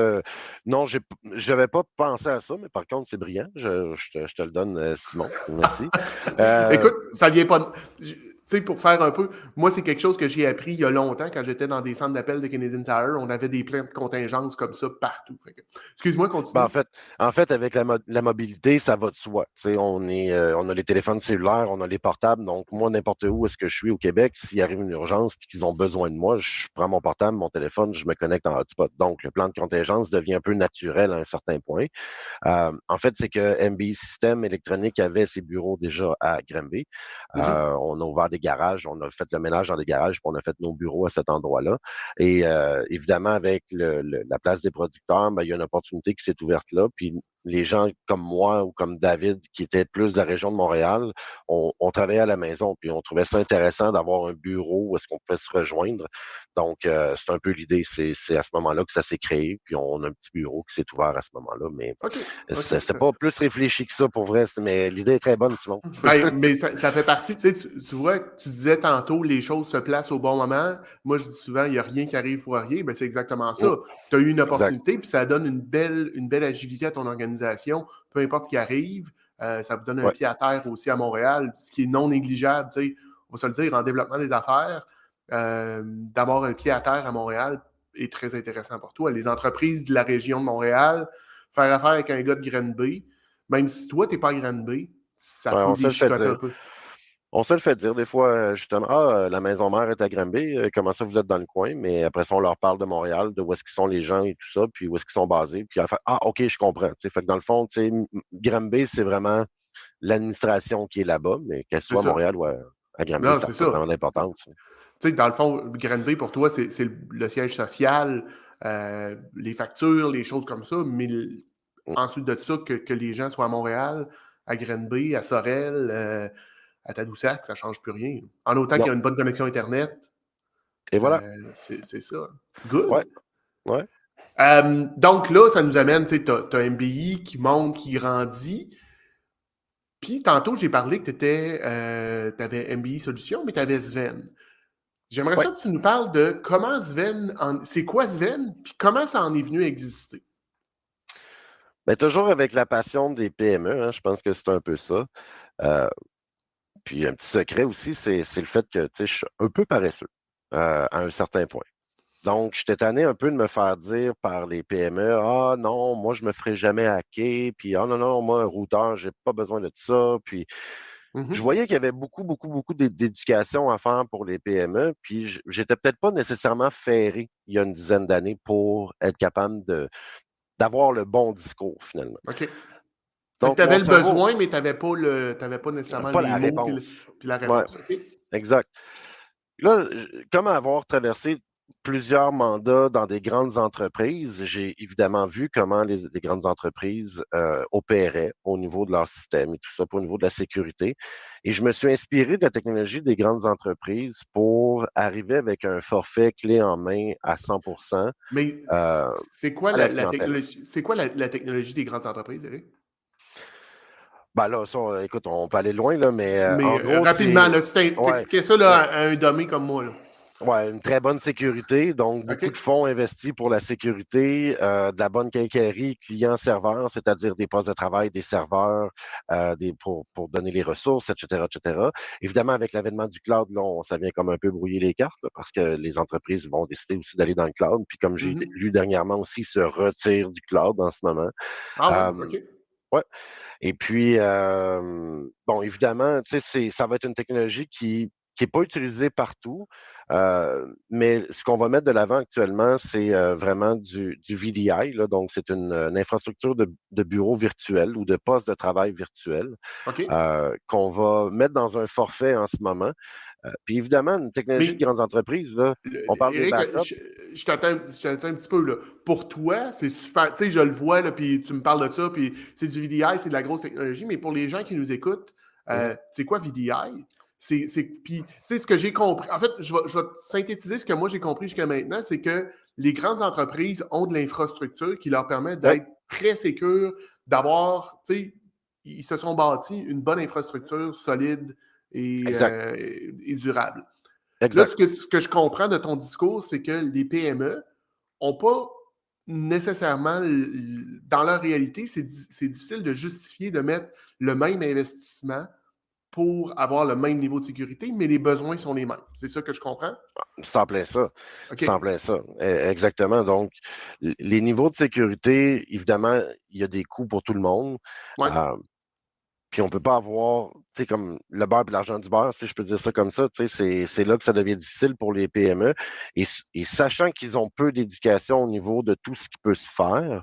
non, j'avais pas pensé à ça, mais par contre, c'est brillant. Je te le donne, Simon. Merci. Euh, Écoute, ça vient pas. Tu sais, pour faire un peu, moi, c'est quelque chose que j'ai appris il y a longtemps quand j'étais dans des centres d'appel de Canadian Tire. On avait des plans de contingence comme ça partout. Excuse-moi, Ben, continue. en fait, avec la mobilité, ça va de soi. Tu sais, on a les téléphones cellulaires, on a les portables. Donc, moi, n'importe où est-ce que je suis au Québec, s'il arrive une urgence et qu'ils ont besoin de moi, je prends mon portable, mon téléphone, je me connecte en hotspot. Donc, le plan de contingence devient un peu naturel à un certain point. En fait, c'est que MBI System électronique avait ses bureaux déjà à Granby. Mhm. On a ouvert des garages, on a fait le ménage dans les garages, puis on a fait nos bureaux à cet endroit-là. Et évidemment, avec la place des producteurs, ben, il y a une opportunité qui s'est ouverte là. Puis les gens comme moi ou comme David, qui étaient plus de la région de Montréal, on travaillait à la maison, puis on trouvait ça intéressant d'avoir un bureau où est-ce qu'on pouvait se rejoindre. Donc, c'est un peu l'idée. C'est à ce moment-là que ça s'est créé, puis on a un petit bureau qui s'est ouvert à ce moment-là. Mais OK. OK. c'est pas plus réfléchi que ça pour vrai, mais l'idée est très bonne, Simon. Ben, mais ça fait partie, tu sais, tu vois, tu disais tantôt, les choses se placent au bon moment. Moi, je dis souvent, il n'y a rien qui arrive pour rien. Ben, c'est exactement ça. Mm, Tu as eu une exact. opportunité, puis ça donne une belle agilité à ton organisation. Peu importe ce qui arrive, ça vous donne un Ouais. pied à terre aussi à Montréal, ce qui est non négligeable, tu sais, on va se le dire, en développement des affaires, d'avoir un pied à terre à Montréal est très intéressant pour toi. Les entreprises de la région de Montréal, faire affaire avec un gars de Granby, même si toi, tu n'es pas à Granby, ça Ouais, peut on se les le fait chicoter un dire. peu. On se le fait dire des fois, justement, la maison mère est à Granby, comment ça vous êtes dans le coin? Mais après ça, on leur parle de Montréal, de où est-ce qu'ils sont les gens et tout ça, puis où est-ce qu'ils sont basés. Puis elle fait, ah, OK, je comprends. Tu sais, fait que dans le fond, tu sais, Granby, c'est vraiment l'administration qui est là-bas, mais qu'elle C'est soit à ça. Montréal ou à Granby, Non, ça c'est n'a pas ça. vraiment d'importance. Tu sais, dans le fond, Granby, pour toi, c'est le siège social, les factures, les choses comme ça, mais Mm. ensuite de ça, que les gens soient à Montréal, à Granby, à Sorel, à Tadoussac, ça ne change plus rien. En autant qu'il Non. y a une bonne connexion Internet, Et voilà. c'est ça. Ouais, Good. ouais. Donc là, ça nous amène, tu sais, tu as MBI qui monte, qui grandit. Puis tantôt, j'ai parlé que tu avais MBI Solutions, mais tu avais Sven. J'aimerais Ouais. ça que tu nous parles de comment Sven, c'est quoi Sven, puis comment ça en est venu à exister. Mais toujours avec la passion des PME, hein, je pense que c'est un peu ça. Euh, Puis un petit secret aussi, c'est le fait que tu sais, je suis un peu paresseux à un certain point. Donc, j'étais tanné un peu de me faire dire par les PME, ah non, moi, je me ferai jamais hacker, puis ah non, non, moi, un routeur, j'ai pas besoin de ça. Puis, je Mhm. voyais qu'il y avait beaucoup d'éducation à faire pour les PME, puis j'étais peut-être pas nécessairement ferré il y a une dizaine d'années pour être capable d'avoir le bon discours, finalement. OK. Fait que Donc, tu avais mon le cerveau, besoin, mais tu n'avais pas, t'avais pas nécessairement pas les la mots réponse. puis la Ouais, réponse. OK? exact. Là, comme avoir traversé plusieurs mandats dans des grandes entreprises, j'ai évidemment vu comment les grandes entreprises opéraient au niveau de leur système et tout ça, au niveau de la sécurité. Et je me suis inspiré de la technologie des grandes entreprises pour arriver avec un forfait clé en main à 100% Mais euh, c'est quoi à la la clientèle. technologie? C'est quoi la technologie des grandes entreprises, Eric? Ben là, ça, écoute, on peut aller loin, là, mais Mais en gros, rapidement, c'est là, si ouais, t'expliquais ça ouais. là, à un dommé comme moi, là. Ouais, une très bonne sécurité, donc beaucoup de OK? fonds investis pour la sécurité, de la bonne quincaillerie client-serveur, c'est-à-dire des postes de travail, des serveurs, pour donner les ressources, etc., etc. Évidemment, avec l'avènement du cloud, là, ça vient comme un peu brouiller les cartes, là, parce que les entreprises vont décider aussi d'aller dans le cloud. Puis comme j'ai Mhm. lu dernièrement aussi, ils se retirent du cloud en ce moment. Ah oui, Euh, OK. ouais. Et puis, bon, évidemment, tu sais, ça va être une technologie qui est pas utilisée partout, mais ce qu'on va mettre de l'avant actuellement, c'est vraiment du VDI, là, donc c'est une infrastructure de bureau virtuel ou de poste de travail virtuel OK. qu'on va mettre dans un forfait en ce moment. Puis évidemment, une technologie de Mais grandes entreprises, là, on parle des Éric, backups. je t'attends un petit peu, là. Pour toi, c'est super. Tu sais, je le vois, là, puis tu me parles de ça, puis c'est du VDI, c'est de la grosse technologie, mais pour les gens qui nous écoutent, Mhm. c'est quoi VDI? Puis, tu sais, ce que j'ai compris, en fait, je vais synthétiser ce que moi j'ai compris jusqu'à maintenant, c'est que les grandes entreprises ont de l'infrastructure qui leur permet Oui, d'être très sécures, d'avoir, tu sais, ils se sont bâtis une bonne infrastructure solide exact, et durable. Là, exact. ce que je comprends de ton discours, c'est que les PME n'ont pas nécessairement, dans leur réalité, c'est difficile de justifier de mettre le même investissement pour avoir le même niveau de sécurité, mais les besoins sont les mêmes. C'est ça que je comprends? C'est en plein ça. OK. C'est en plein ça. Exactement. Donc, les niveaux de sécurité, évidemment, il y a des coûts pour tout le monde. Ouais. Euh, Puis on peut pas avoir, tu sais, comme le beurre et l'argent du beurre, si je peux dire ça comme ça, tu sais, c'est là que ça devient difficile pour les PME. Et sachant qu'ils ont peu d'éducation au niveau de tout ce qui peut se faire,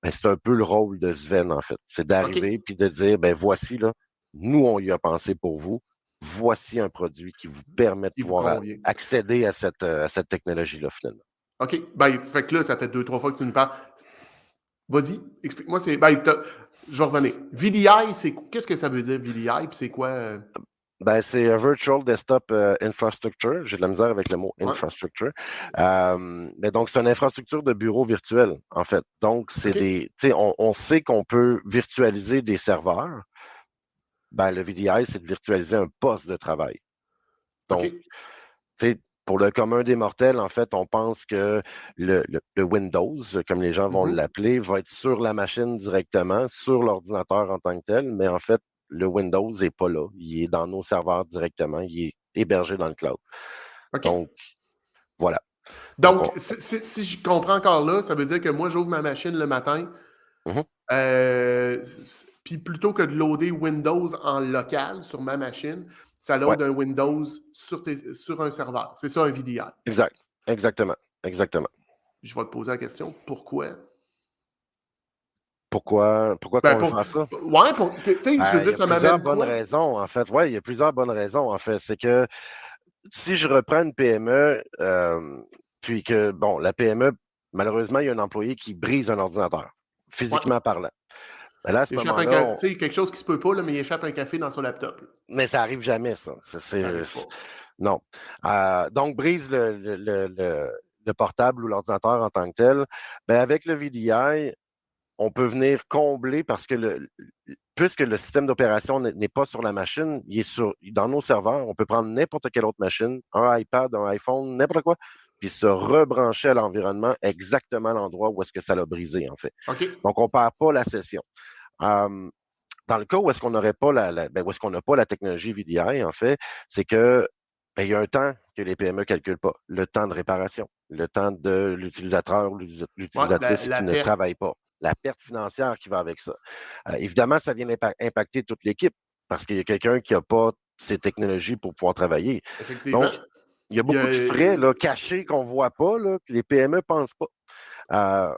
ben, c'est un peu le rôle de Sven, en fait. C'est OK. d'arriver puis de dire, ben voici, là, nous, on y a pensé pour vous. Voici un produit qui vous permet de Il vous pouvoir convient. accéder à cette technologie-là, finalement. OK. Ben, fait que là, ça fait deux, trois fois que tu nous parles. Vas-y, explique-moi. Ben, je vais revenir. VDI, qu'est-ce que ça veut dire, VDI? Puis c'est quoi? Ben, c'est un Virtual Desktop Infrastructure. J'ai de la misère avec le mot Ouais, infrastructure. Mais donc, c'est une infrastructure de bureau virtuel, en fait. Donc, c'est OK, des. Tu sais, on sait qu'on peut virtualiser des serveurs. Ben, le VDI, c'est de virtualiser un poste de travail. Donc, OK. tu sais, pour le commun des mortels, en fait, on pense que le Windows, comme les gens vont Mhm. l'appeler, va être sur la machine directement, sur l'ordinateur en tant que tel, mais en fait, le Windows n'est pas là. Il est dans nos serveurs directement. Il est hébergé dans le cloud. OK. Donc, voilà. Donc, Donc, si je comprends encore là, ça veut dire que moi, j'ouvre ma machine le matin, mhm, puis plutôt que de loader Windows en local sur ma machine, ça ouais, load un Windows sur un serveur. C'est ça un VDI. exact. Exactement. Exactement. Je vais te poser la question, pourquoi? Pourquoi Ben, qu'on veut faire ça? ouais, tu sais, je veux Il dire, y a ça plusieurs m'amène bonnes quoi? raisons, en fait. Oui, il y a plusieurs bonnes raisons, en fait. C'est que si je reprends une PME, puis que, bon, la PME, malheureusement, il y a un employé qui brise un ordinateur, Ouais. physiquement parlant. Mais là, à ce Il échappe moment-là, tu sais, quelque chose qui se peut pas, là, mais il échappe un café dans son laptop, là. mais ça arrive jamais, ça. Ça arrive pas. Non. Donc, brise le portable ou l'ordinateur en tant que tel. Ben, avec le VDI, on peut venir combler parce que puisque le système d'opération n'est pas sur la machine, il est dans nos serveurs. On peut prendre n'importe quelle autre machine, un iPad, un iPhone, n'importe quoi, puis se rebrancher à l'environnement exactement à l'endroit où est-ce que ça l'a brisé, en fait. OK. Donc, on ne perd pas la session. Euh, Dans le cas où est-ce qu'on n'aurait pas où est-ce qu'on n'a pas la technologie VDI, en fait, c'est que il y a un temps que les PME ne calculent pas. Le temps de réparation, le temps de l'utilisateur ou Ouais, l'utilisatrice la qui ne perte, travaille pas, la perte financière qui va avec ça. Évidemment, ça vient impacter toute l'équipe parce qu'il y a quelqu'un qui n'a pas ces technologies pour pouvoir travailler. effectivement. Donc, il y a Il y beaucoup de a, frais là, cachés qu'on ne voit pas, là, que les PME ne pensent pas. Euh,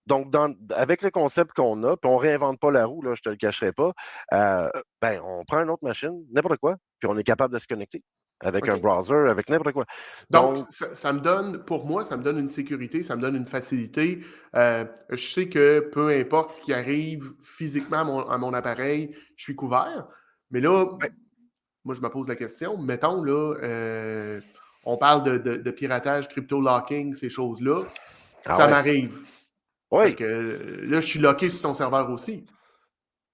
donc, avec le concept qu'on a, puis on ne réinvente pas la roue, là, je ne te le cacherai pas, ben, on prend une autre machine, n'importe quoi, puis on est capable de se connecter avec un OK. browser, avec n'importe quoi. Donc, Donc, ça me donne, pour moi, ça me donne une sécurité, ça me donne une facilité. Je sais que peu importe ce qui arrive physiquement à mon appareil, je suis couvert. Mais là, ouais. moi, je me pose la question. Mettons, là, on parle de piratage, crypto-locking, ces choses-là. Ah Ça ouais. m'arrive. Fait Oui, que là, je suis locké sur ton serveur aussi.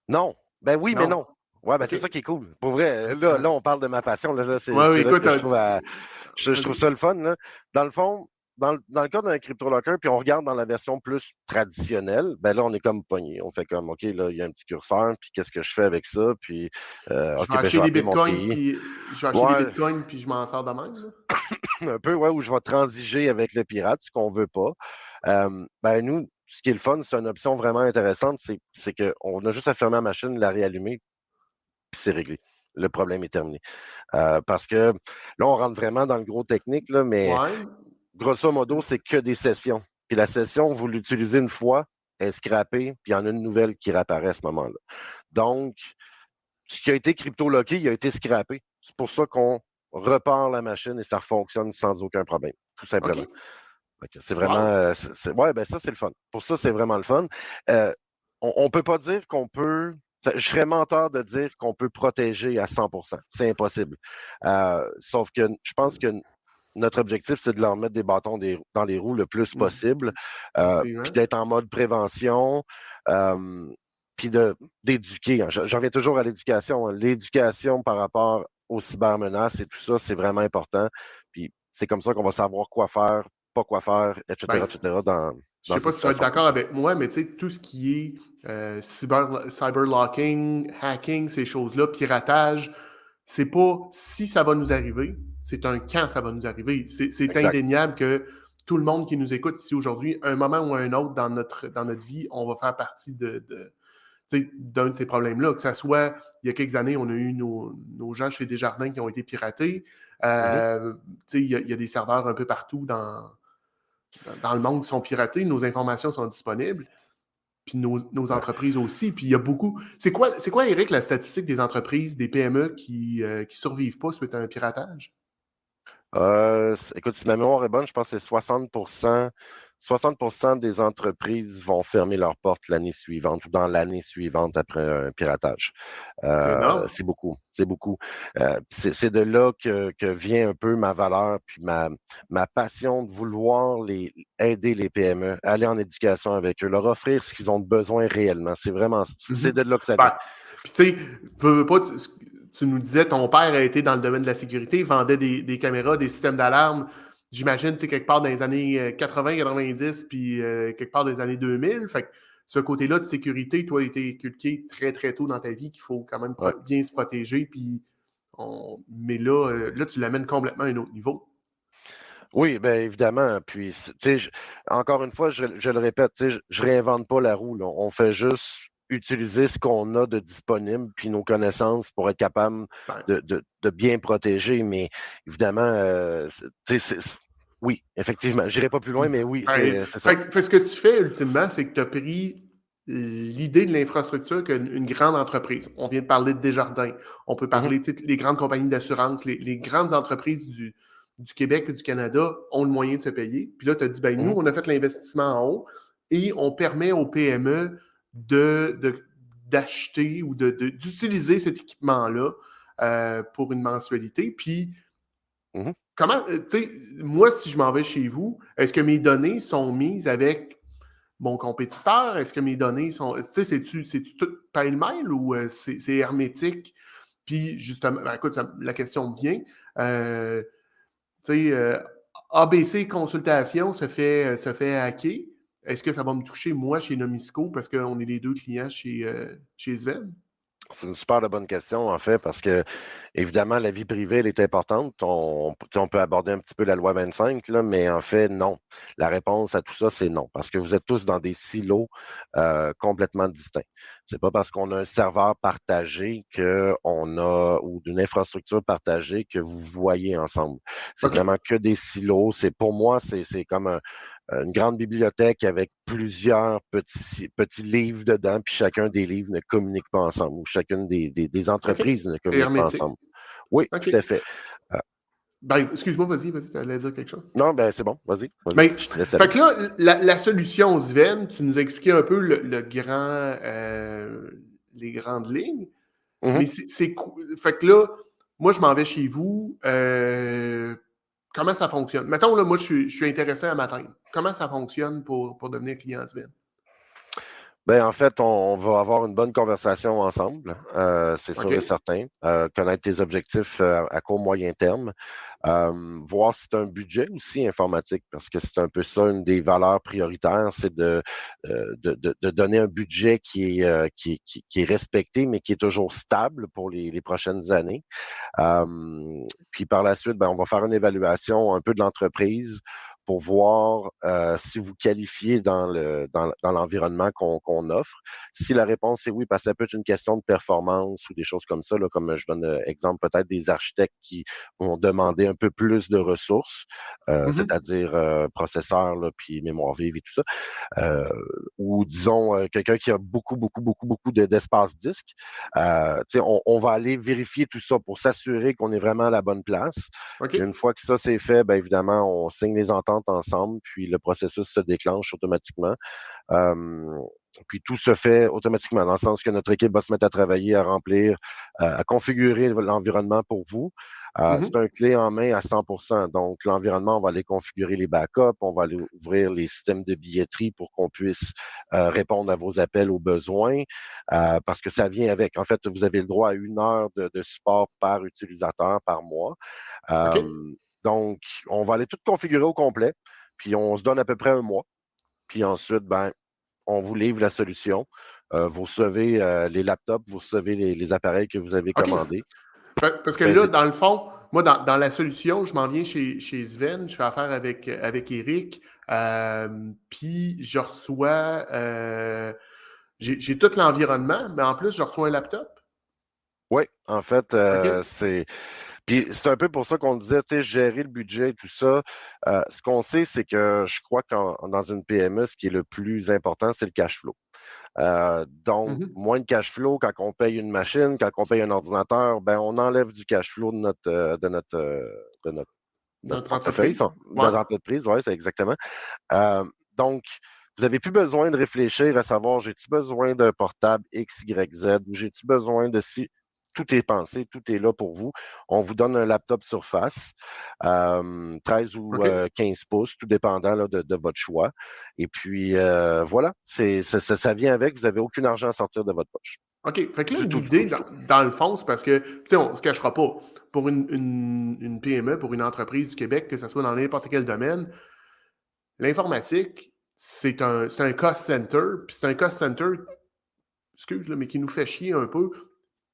non. Ben oui, mais Non? non. Ouais, ben OK? c'est ça qui est cool. Pour vrai, là, on parle de ma passion. Là, Ouais, ouais, c'est là écoute, que je trouve vas-y. ça le fun. Là. Dans le fond, dans le cas d'un CryptoLocker, puis on regarde dans la version plus traditionnelle, ben là, on est comme pogné. On fait comme, OK, là, il y a un petit curseur, puis qu'est-ce que je fais avec ça? Puis, Je vais OK, ben je acheter vais des appeler mon bitcoins, pays. puis je vais acheter des Ouais, bitcoins, puis je m'en sors de même, là. un peu, ouais, où je vais transiger avec le pirate, ce qu'on veut pas. Ben nous, ce qui est le fun, c'est une option vraiment intéressante, c'est qu'on a juste à fermer la machine, la réallumer, puis c'est réglé. Le problème est terminé. Parce que là, on rentre vraiment dans le gros technique, là, mais Ouais. grosso modo, c'est que des sessions. Puis la session, vous l'utilisez une fois, elle est scrappée, puis il y en a une nouvelle qui réapparaît à ce moment-là. Donc, ce qui a été crypto-locké, il a été scrappé. C'est pour ça qu'on repart la machine et ça fonctionne sans aucun problème, tout simplement. OK. C'est vraiment. Wow. Ouais, ben ça, c'est le fun. Pour ça, c'est vraiment le fun. Euh, on ne peut pas dire qu'on peut. Je serais menteur de dire qu'on peut protéger à 100%. C'est impossible. Sauf que je pense que notre objectif, c'est de leur mettre des bâtons dans les roues le plus possible, puis Effectivement. d'être en mode prévention, euh, puis d'éduquer. J'en reviens toujours à l'éducation. L'éducation par rapport aux cybermenaces et tout ça, c'est vraiment important. Puis c'est comme ça qu'on va savoir quoi faire, pas quoi faire, Ben, etc., je dans sais ces pas si tu vas être situations comme d'accord ça. avec moi, mais tu sais, tout ce qui est cyberlocking, hacking, ces choses-là, piratage, c'est pas si ça va nous arriver, c'est un quand ça va nous arriver. C'est Exact. indéniable que tout le monde qui nous écoute ici aujourd'hui, un moment ou un autre dans notre vie, on va faire partie tu sais, d'un de ces problèmes-là. Que ce soit, il y a quelques années, on a eu nos gens chez Desjardins qui ont été piratés. Mhm. Tu sais, il y a des serveurs un peu partout dans le monde qui sont piratés, nos informations sont disponibles, puis nos Ouais. entreprises aussi. Puis il y a beaucoup. C'est quoi, Eric, la statistique des entreprises, des PME qui survivent pas suite à un piratage? Écoute, si ma mémoire est bonne, je pense que c'est 60% 60% des entreprises vont fermer leurs portes l'année suivante ou dans l'année suivante après un piratage. C'est énorme. C'est beaucoup, c'est beaucoup. C'est de là que vient un peu ma valeur puis ma passion de vouloir aider les PME, aller en éducation avec eux, leur offrir ce qu'ils ont besoin réellement. C'est vraiment, c'est de là que ça vient. Ben, puis tu sais, veux pas, tu nous disais, ton père a été dans le domaine de la sécurité, il vendait des caméras, des systèmes d'alarme. J'imagine, tu sais, quelque part dans les années 80-90, puis quelque part dans les années 2000. Fait que ce côté-là de sécurité, toi, a été inculqué très, très tôt dans ta vie qu'il faut quand même Ouais. bien se protéger. Puis mais là, tu l'amènes complètement à un autre niveau. Oui, bien évidemment. Puis, tu sais, encore une fois, je le répète, tu sais, je réinvente pas la roue, là. On fait juste utiliser ce qu'on a de disponible, puis nos connaissances pour être capable Ben, de bien protéger. Mais évidemment, tu sais, oui, effectivement. Je n'irai pas plus loin, mais oui, ben, c'est ça. fait que ce que tu fais ultimement, c'est que tu as pris l'idée de l'infrastructure qu'une grande entreprise. On vient de parler de Desjardins. On peut Mhm, parler, tu sais, les grandes compagnies d'assurance, les grandes entreprises du Québec et du Canada ont le moyen de se payer. Puis là, tu as dit, ben nous, mhm, on a fait l'investissement en haut et on permet aux PME d'acheter ou d'utiliser cet équipement-là pour une mensualité. Puis, mhm. comment, tu sais, moi, si je m'en vais chez vous, est-ce que mes données sont mises avec mon compétiteur? Est-ce que mes données sont. Tu sais, c'est-tu tout pêle-mêle ou c'est hermétique? Puis, justement, ben, écoute, la question me vient. Euh, tu sais, ABC Consultation se fait hacker. Est-ce que ça va me toucher, moi, chez Nomisco, parce qu'on est les deux clients chez Sven? C'est une super de bonne question, en fait, parce que, évidemment, la vie privée, elle est importante. Tu sais, on peut aborder un petit peu la loi 25, là, mais en fait, non. La réponse à tout ça, c'est non, parce que vous êtes tous dans des silos complètement distincts. C'est pas parce qu'on a un serveur partagé ou d'une infrastructure partagée que vous voyez ensemble. C'est OK. vraiment que des silos. Pour moi, c'est comme une grande bibliothèque avec plusieurs petits livres dedans, puis chacun des livres ne communique pas ensemble, ou chacune des OK. entreprises ne C'est communique pas hermétique. ensemble. Oui, OK. tout à fait. Euh, Ben, excuse-moi, vas-y, tu allais dire quelque chose. non, ben c'est bon, vas-y, Ben, je te laisse fait aller. que là, la solution Sven, tu nous as expliqué un peu les grandes lignes, Mhm. mais fait que là, moi, je m'en vais chez vous. Comment ça fonctionne? Mettons, là, moi, je suis intéressé à m'atteindre. Comment ça fonctionne pour devenir client Sven? Ben, en fait, on va avoir une bonne conversation ensemble, c'est sûr et OK? certain. Connaître tes objectifs à court, moyen terme. Voir si tu as un budget aussi informatique, parce que c'est un peu ça, une des valeurs prioritaires, c'est de donner un budget qui est respecté, mais qui est toujours stable pour les prochaines années. Puis par la suite, ben, on va faire une évaluation un peu de l'entreprise pour voir si vous qualifiez dans l'environnement qu'on offre. Si la réponse est oui, parce que ça peut être une question de performance ou des choses comme ça, là, comme je donne exemple peut-être des architectes qui vont demander un peu plus de ressources, Mhm. c'est-à-dire processeurs, là, puis mémoire vive et tout ça. Euh, ou disons quelqu'un qui a beaucoup, beaucoup, beaucoup, beaucoup d'espace disque. On va aller vérifier tout ça pour s'assurer qu'on est vraiment à la bonne place. Puis OK? une fois que ça c'est fait, bien évidemment, on signe les ententes ensemble, puis le processus se déclenche automatiquement. Euh, puis tout se fait automatiquement, dans le sens que notre équipe va se mettre à travailler, à remplir, à configurer l'environnement pour vous. C'est Mhm. un clé en main à 100%. Donc, l'environnement, on va aller configurer les backups, on va aller ouvrir les systèmes de billetterie pour qu'on puisse répondre à vos appels aux besoins, parce que ça vient avec. En fait, vous avez le droit à 1 heure de support par utilisateur par mois. OK? Euh, donc, on va aller tout configurer au complet, puis on se donne à peu près un mois. Puis ensuite, ben, on vous livre la solution. Vous recevez les laptops, vous recevez les appareils que vous avez OK. commandés. Parce que Ben, là, dans le fond, moi, dans la solution, je m'en viens chez Sven, je fais affaire avec Eric, puis je reçois, j'ai tout l'environnement, mais en plus, je reçois un laptop. oui, en fait, OK? Puis c'est un peu pour ça qu'on disait, tu sais, gérer le budget et tout ça. Ce qu'on sait, c'est que je crois que dans une PME, ce qui est le plus important, c'est le cash flow. Donc, Mhm. moins de cash flow quand on paye une machine, quand on paye un ordinateur, ben on enlève du cash flow de notre Notre portefeuille, entreprise. de Ouais. notre entreprise, oui, c'est exactement. Euh, Donc, vous n'avez plus besoin de réfléchir à savoir j'ai-tu besoin d'un portable X, Y, Z ou j'ai-tu besoin de ci. Tout est pensé, tout est là pour vous. On vous donne un laptop Surface, 13 ou OK. 15 pouces, tout dépendant là, de votre choix. Et puis, voilà, ça vient avec, vous n'avez aucun argent à sortir de votre poche. OK. Fait que là, Du tout, du tout, l'idée, du tout. dans le fond, c'est parce que, tu sais, on se cachera pas. Pour une PME, pour une entreprise du Québec, que ce soit dans n'importe quel domaine, l'informatique, c'est un cost center. Puis c'est un cost center, excuse, là, mais qui nous fait chier un peu.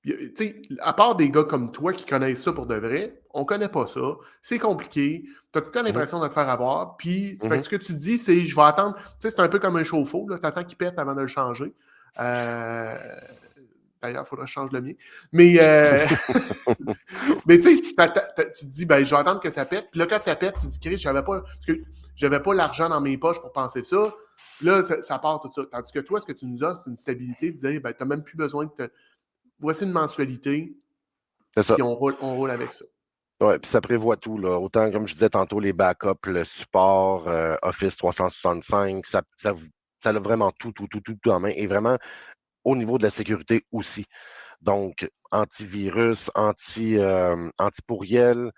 Tu sais, à part des gars comme toi qui connaissent ça pour de vrai, on connaît pas ça. C'est compliqué. Tu as tout le temps Mhm, l'impression de te faire avoir. Puis, fait que mhm. ce que tu dis, c'est je vais attendre. Tu sais, c'est un peu comme un chauffe-eau. Tu attends qu'il pète avant de le changer. Euh, D'ailleurs, il faudra que je change le mien. Mais, mais tu sais, tu te dis, ben, je vais attendre que ça pète. Puis là, quand ça pète, tu te dis, Chris, j'avais pas l'argent dans mes poches pour penser ça. Là, ça part tout ça. Tandis que toi, ce que tu nous as, c'est une stabilité de dire, ben, tu n'as même plus besoin de te. Voici une mensualité, C'est ça. puis on roule avec ça. Ouais, puis ça prévoit tout, là. Autant, comme je disais tantôt, les backups, le support, Office 365, ça a vraiment tout, tout, tout, tout, tout en main. Et vraiment, au niveau de la sécurité aussi. Donc, antivirus, anti-pourriel,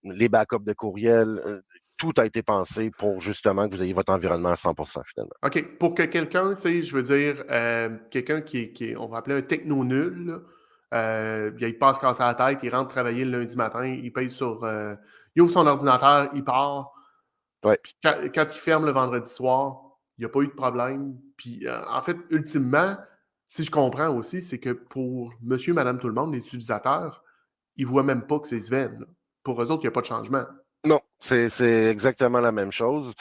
les backups de courriel, tout a été pensé pour justement que vous ayez votre environnement à 100% finalement. OK. Pour que quelqu'un, tu sais, je veux dire, quelqu'un qui est, on va appeler un techno nul, là, il passe casser la tête, il rentre travailler le lundi matin, il paye il ouvre son ordinateur, il part, Ouais. puis quand il ferme le vendredi soir, il n'y a pas eu de problème. Puis, en fait, ultimement, si je comprends aussi, c'est que pour monsieur, madame, tout le monde, les utilisateurs, ils ne voient même pas que c'est Sven, là. Pour eux autres, il n'y a pas de changement. Non, c'est exactement la même chose.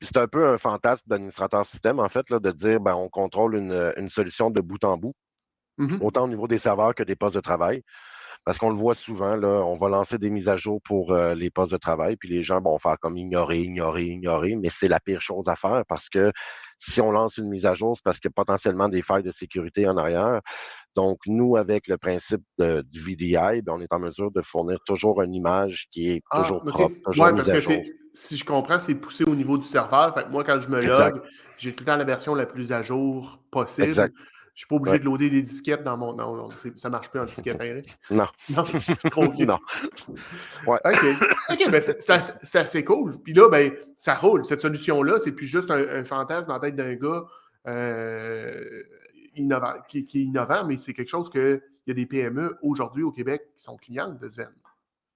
Puis c'est un peu un fantasme d'administrateur système, en fait, là, de dire ben, on contrôle une solution de bout en bout, Mhm. autant au niveau des serveurs que des postes de travail. Parce qu'on le voit souvent, là, on va lancer des mises à jour pour les postes de travail, puis les gens vont faire comme ignorer, ignorer, ignorer, mais c'est la pire chose à faire parce que si on lance une mise à jour, c'est parce qu'il y a potentiellement des failles de sécurité en arrière. Donc, nous, avec le principe du VDI, ben, on est en mesure de fournir toujours une image qui est Ah, toujours OK. propre, toujours Ouais, mise parce à que jour. si je comprends, c'est poussé au niveau du serveur. Fait que moi, quand je me Exact, log, j'ai tout le temps la version la plus à jour possible. exact. Je suis pas obligé Ouais. de loader des disquettes dans mon. Non, non, ça marche plus en disquette, hein, Eric? Non, Non, je suis trop vieux. non. Ouais. OK. OK, ben c'est assez cool. Puis là, ben, ça roule. Cette solution-là, c'est plus juste un fantasme dans la tête d'un gars innovant, qui est innovant, mais c'est quelque chose que il y a des PME aujourd'hui au Québec qui sont clientes de Zen.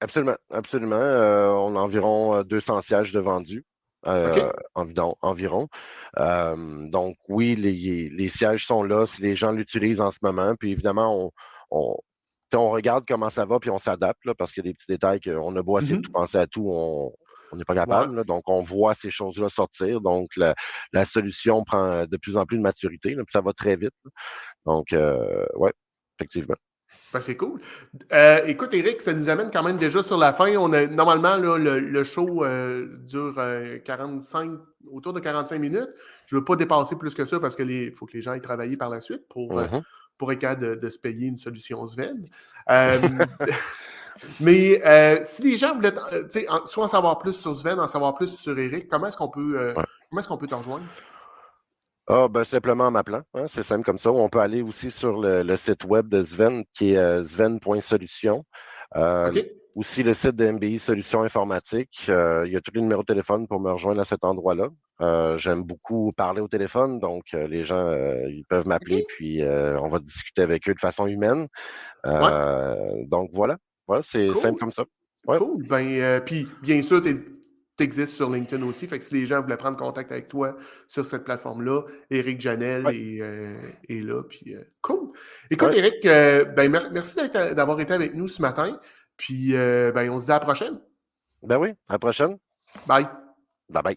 Absolument, absolument. On a environ 200 sièges de vendus, OK? environ. Donc oui, les sièges sont là, si les gens l'utilisent en ce moment. Puis évidemment, on, on regarde comment ça va, puis on s'adapte, là, parce qu'il y a des petits détails qu'on a beau essayer de tout Mhm. penser à tout, on n'est pas Ouais. capable. Là. Donc on voit ces choses-là sortir. Donc la solution prend de plus en plus de maturité, là, puis ça va très vite. Là. Donc, ouais, effectivement. Ben, c'est cool. Écoute, Eric, ça nous amène quand même déjà sur la fin. Normalement, là, le show dure 45, autour de 45 minutes. Je ne veux pas dépasser plus que ça parce qu'il faut que les gens aillent travailler par la suite Mhm. pour être capable de se payer une solution Sven. Euh, mais si les gens voulaient tu sais, soit en savoir plus sur Sven, en savoir plus sur Eric, Ouais. comment est-ce qu'on peut te rejoindre? Ah, ben simplement en m'appelant. Hein, c'est simple comme ça. On peut aller aussi sur le site web de Sven, qui est sven.solutions. Euh, OK? Aussi le site de MBI Solutions Informatiques. Il y a tous les numéros de téléphone pour me rejoindre à cet endroit-là. J'aime beaucoup parler au téléphone, donc les gens ils peuvent m'appeler, OK? puis on va discuter avec eux de façon humaine. Ouais, Donc voilà. Voilà, c'est simple cool. comme ça. Ouais, Cool. Ben, puis, bien sûr, tu existes sur LinkedIn aussi. Fait que si les gens voulaient prendre contact avec toi sur cette plateforme-là, Éric Janel ouais, est là. Puis, cool. Écoute, ouais. Éric, ben, merci d'avoir été avec nous ce matin. Puis, ben, on se dit à la prochaine. Ben oui, à la prochaine. Bye. Bye bye.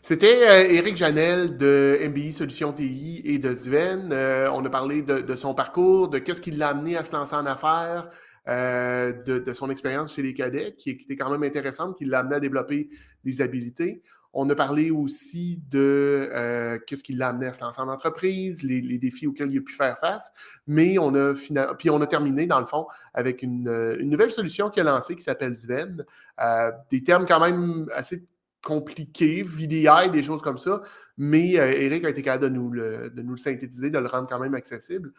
C'était Éric Janel de MBI Solutions TI et de Sven. On a parlé de son parcours, de qu'est-ce qui l'a amené à se lancer en affaires, de son expérience chez les cadets, qui était quand même intéressante, qui l'a amené à développer des habiletés. On a parlé aussi de qu'est-ce qui l'a amené à se lancer en entreprise, les défis auxquels il a pu faire face. Mais puis on a terminé, dans le fond, avec une nouvelle solution qu'il a lancée qui s'appelle Sven. Des termes quand même assez compliqué, VDI, des choses comme ça, mais Eric a été capable de nous le synthétiser, de le rendre quand même accessible.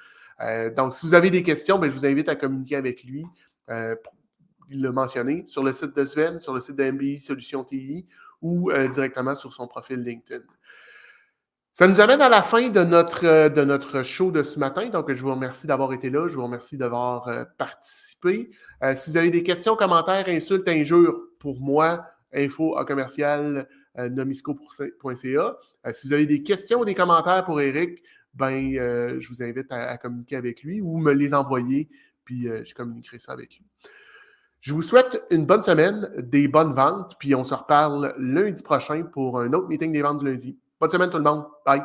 Donc, si vous avez des questions, je vous invite à communiquer avec lui. Il l'a mentionné sur le site de Sven, sur le site de MBI Solutions TI ou directement sur son profil LinkedIn. Ça nous amène à la fin de notre show de ce matin. Donc, je vous remercie d'avoir été là. Je vous remercie d'avoir participé. Si vous avez des questions, commentaires, insultes, injures pour moi, info@commercial-nomisco.ca. Si vous avez des questions ou des commentaires pour Eric, je vous invite à communiquer avec lui ou me les envoyer, puis je communiquerai ça avec lui. Je vous souhaite une bonne semaine, des bonnes ventes, puis on se reparle lundi prochain pour un autre meeting des ventes du lundi. Bonne semaine tout le monde. Bye!